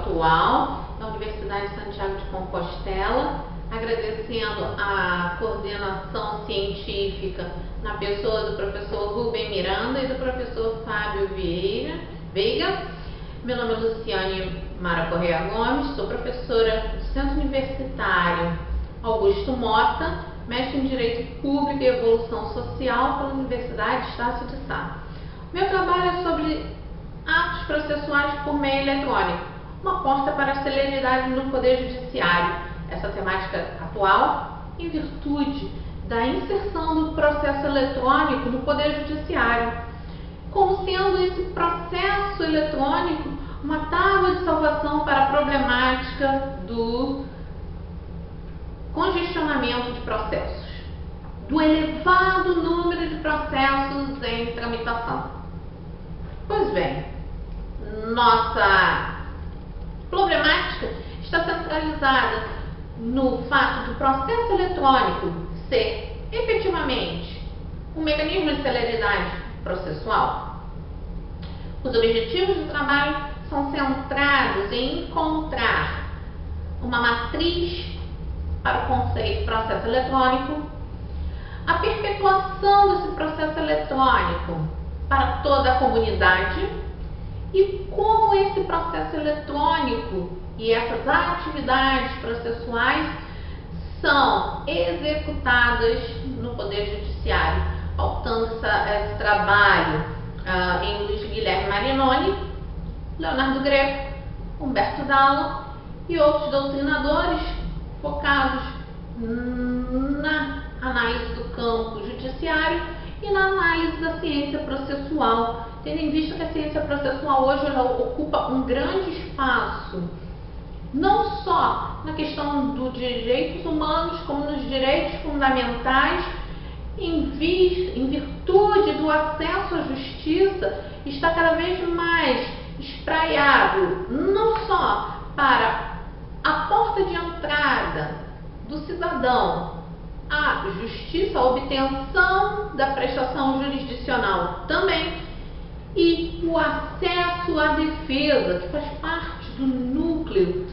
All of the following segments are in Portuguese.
atual da Universidade de Santiago de Compostela, agradecendo a coordenação científica na pessoa do professor Rubem Miranda e do professor Fábio Veiga. Meu nome é Luciane Mara Correia Gomes, sou professora do Centro Universitário Augusto Mota, mestre em Direito Público e Evolução Social pela Universidade Estácio de Sá. Meu trabalho é sobre atos processuais por meio eletrônico, uma porta para a celeridade no Poder Judiciário. Essa temática atual em virtude da inserção do processo eletrônico no Poder Judiciário, como sendo esse processo eletrônico uma tábua de salvação para a problemática do congestionamento de processos, do elevado número de processos em tramitação. Pois bem, nossa problemática está centralizada no fato do processo eletrônico ser efetivamente um mecanismo de celeridade processual. Os objetivos do trabalho são centrados em encontrar uma matriz para o conceito de processo eletrônico, a perpetuação desse processo eletrônico para toda a comunidade e como esse processo eletrônico e essas atividades processuais são executadas no Poder Judiciário, pautando esse trabalho em Luiz Guilherme Marinoni, Leonardo Greco, Humberto Dalla e outros doutrinadores focados na análise do campo judiciário e na análise da ciência processual, tendo em vista que a ciência processual hoje ela ocupa um grande espaço, não só na questão dos direitos humanos, como nos direitos fundamentais, em virtude do acesso à justiça, está cada vez mais espraiado, não só para a porta de entrada do cidadão à justiça, a obtenção da prestação jurisdicional também, e o acesso à defesa, que faz parte do núcleo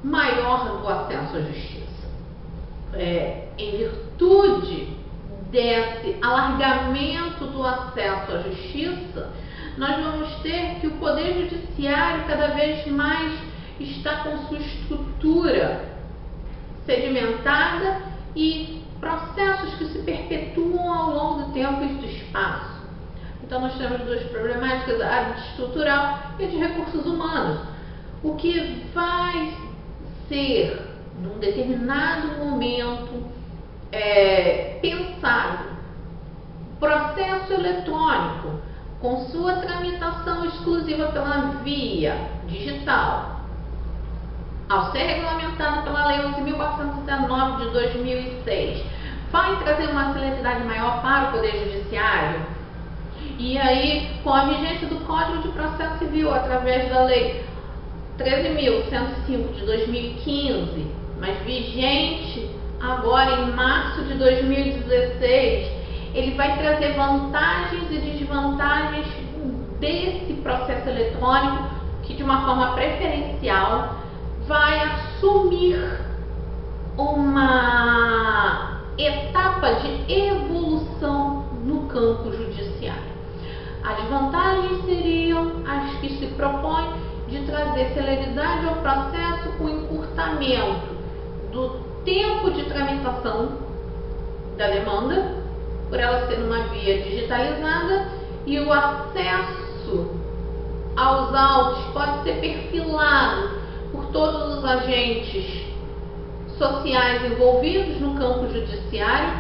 maior do acesso à justiça. Em virtude desse alargamento do acesso à justiça, nós vamos ter que o Poder Judiciário cada vez mais está com sua estrutura sedimentada e processos que se perpetuam ao longo do tempo e do espaço. Então nós temos duas problemáticas, a de estrutural e a de recursos humanos. O que vai ser, num determinado momento, pensado, processo eletrônico, com sua tramitação exclusiva pela via digital, ao ser regulamentado pela Lei 11.419 de 2006, vai trazer uma celeridade maior para o Poder Judiciário. E aí, com a vigência do Código de Processo Civil, através da Lei 13.105 de 2015, mas vigente agora em março de 2016, ele vai trazer vantagens e desvantagens desse processo eletrônico que, de uma forma preferencial, vai assumir uma etapa de evolução no campo judiciário. As vantagens seriam as que se propõem de trazer celeridade ao processo com encurtamento do tempo de tramitação da demanda, por ela ser uma via digitalizada, e o acesso aos autos pode ser perfilado por todos os agentes sociais envolvidos no campo judiciário,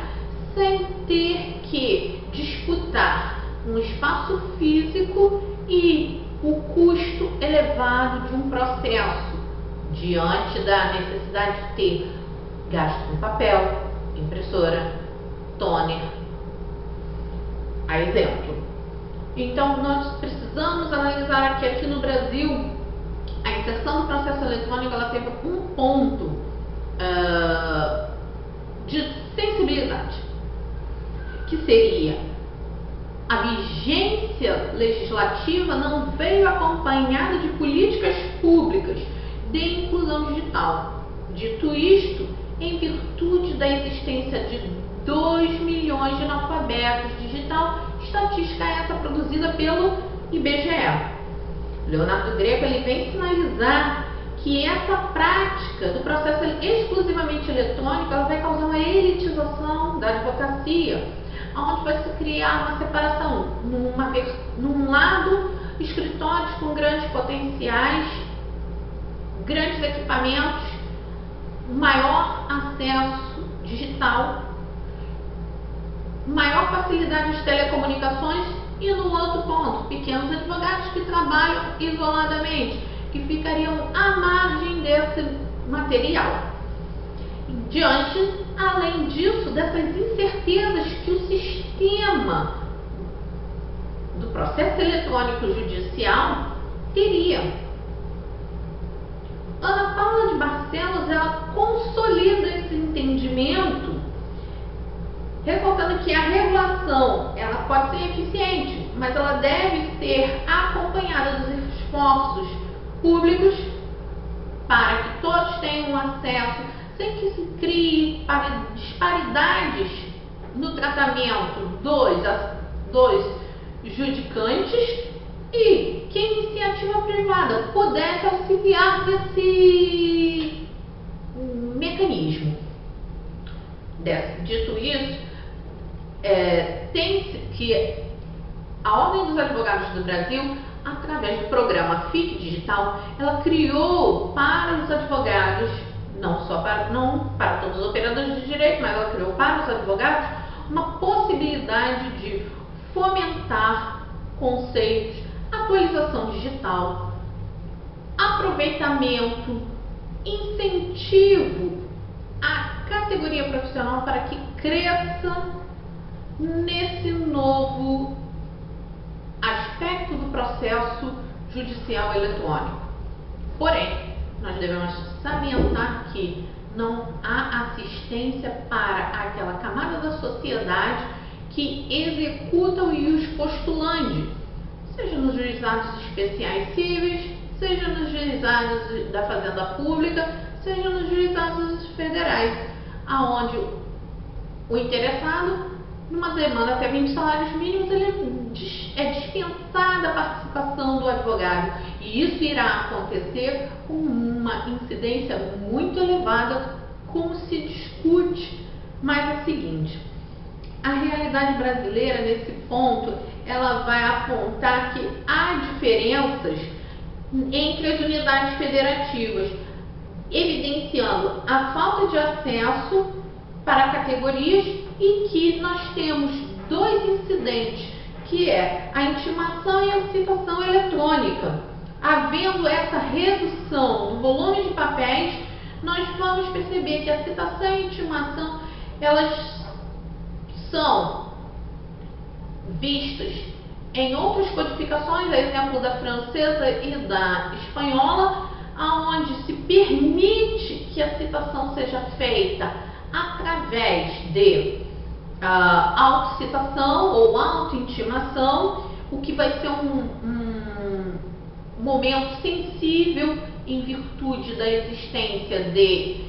sem ter que disputar um espaço físico e o custo elevado de um processo, diante da necessidade de ter gasto com papel, impressora, toner, a exemplo. Então, nós precisamos analisar que aqui no Brasil, a inserção do processo eletrônico ela teve um ponto de sensibilidade, que seria a vigência legislativa não veio acompanhada de políticas públicas inclusão digital. Dito isto, em virtude da existência de 2 milhões de analfabetos digital, estatística essa produzida pelo IBGE. Leonardo Greco ele vem sinalizar que essa prática do processo exclusivamente eletrônico ela vai causar uma elitização da advocacia, onde vai se criar uma separação num lado, escritórios com grandes potenciais, grandes equipamentos, maior acesso digital, maior facilidade de telecomunicações, e no outro ponto, pequenos advogados que trabalham isoladamente, que ficariam à margem desse material. Diante, além disso, dessas incertezas que o sistema do processo eletrônico judicial teria. Ana Paula de Barcelos, ela consolida esse entendimento, ressaltando que a regulação ela pode ser eficiente, mas ela deve ser acompanhada dos esforços públicos para que todos tenham acesso, sem que se crie disparidades no tratamento dos judicantes e que a iniciativa privada pudesse auxiliar nesse mecanismo. Dito isso, tem-se que a Ordem dos Advogados do Brasil, através do programa FIC Digital, ela criou para os advogados, não para todos os operadores de direito, mas ela criou para os advogados uma possibilidade de fomentar conceitos, atualização digital, aproveitamento, incentivo à categoria profissional para que cresça nesse novo aspecto do processo judicial eletrônico. Porém, nós devemos salientar que não há assistência para aquela camada da sociedade que executa o ius postulandi, seja nos juizados especiais cíveis, seja nos juizados da Fazenda Pública, seja nos juizados federais, aonde o interessado, numa demanda até 20 salários mínimos, ele é dispensada a participação do advogado. E isso irá acontecer com uma incidência muito elevada, como se discute. Mas é o seguinte, a realidade brasileira, nesse ponto, ela vai apontar que há diferenças entre as unidades federativas, evidenciando a falta de acesso para categorias e que nós temos dois incidentes, que é a intimação e a citação eletrônica. Havendo essa redução do volume de papéis, nós vamos perceber que a citação e a intimação, elas são vistas em outras codificações, a exemplo da francesa e da espanhola, onde se permite que a citação seja feita através de autocitação ou autointimação, o que vai ser um momento sensível em virtude da existência de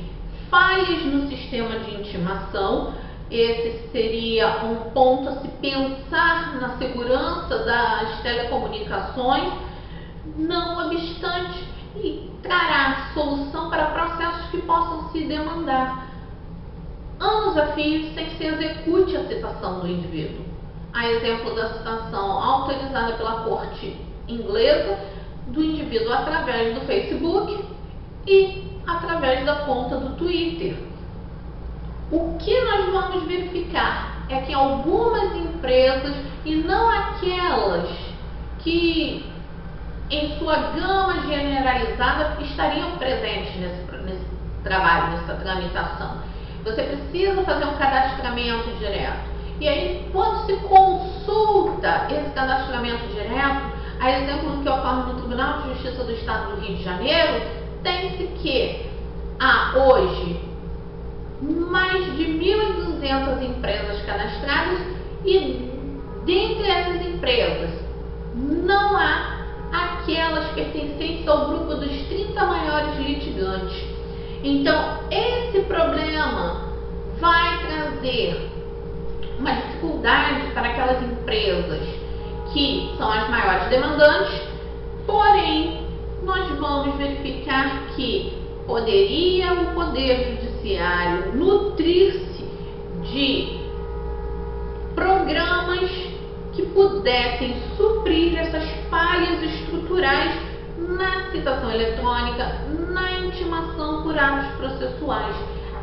falhas no sistema de intimação. Esse seria um ponto a se pensar na segurança das telecomunicações, não obstante, e trará solução para processos que possam se demandar anos a fio sem que se execute a citação do indivíduo. A exemplo da citação autorizada pela corte inglesa do indivíduo através do Facebook e através da conta do Twitter. O que nós vamos verificar é que algumas empresas, e não aquelas que em sua gama generalizada estariam presentes nesse trabalho, nessa tramitação. Você precisa fazer um cadastramento direto. E aí, quando se consulta esse cadastramento direto, a exemplo do que ocorre no Tribunal de Justiça do Estado do Rio de Janeiro, tem-se que há hoje mais de 1.200 empresas cadastradas e dentre essas empresas não há aquelas pertencentes ao grupo dos 30 maiores litigantes. gigante. Então, esse problema vai trazer uma dificuldade para aquelas empresas que são as maiores demandantes, porém, nós vamos verificar que poderia o Poder Judiciário nutrir-se de programas que pudessem suprir essas falhas estruturais na citação eletrônica, na intimação por atos processuais.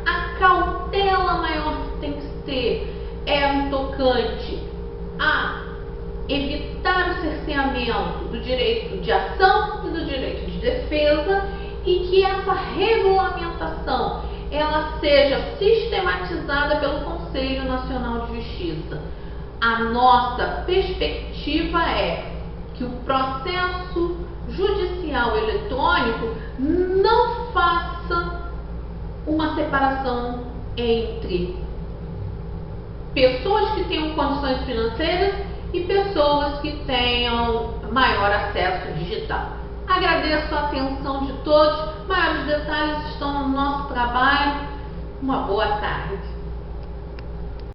A cautela maior que tem que ter é no tocante a evitar o cerceamento do direito de ação e do direito de defesa, e que essa regulamentação ela seja sistematizada pelo Conselho Nacional de Justiça. A nossa perspectiva é que o processo judicial eletrônico não faça uma separação entre pessoas que tenham condições financeiras e pessoas que tenham maior acesso digital. Agradeço a atenção de todos. Maiores detalhes estão no nosso trabalho. Uma boa tarde.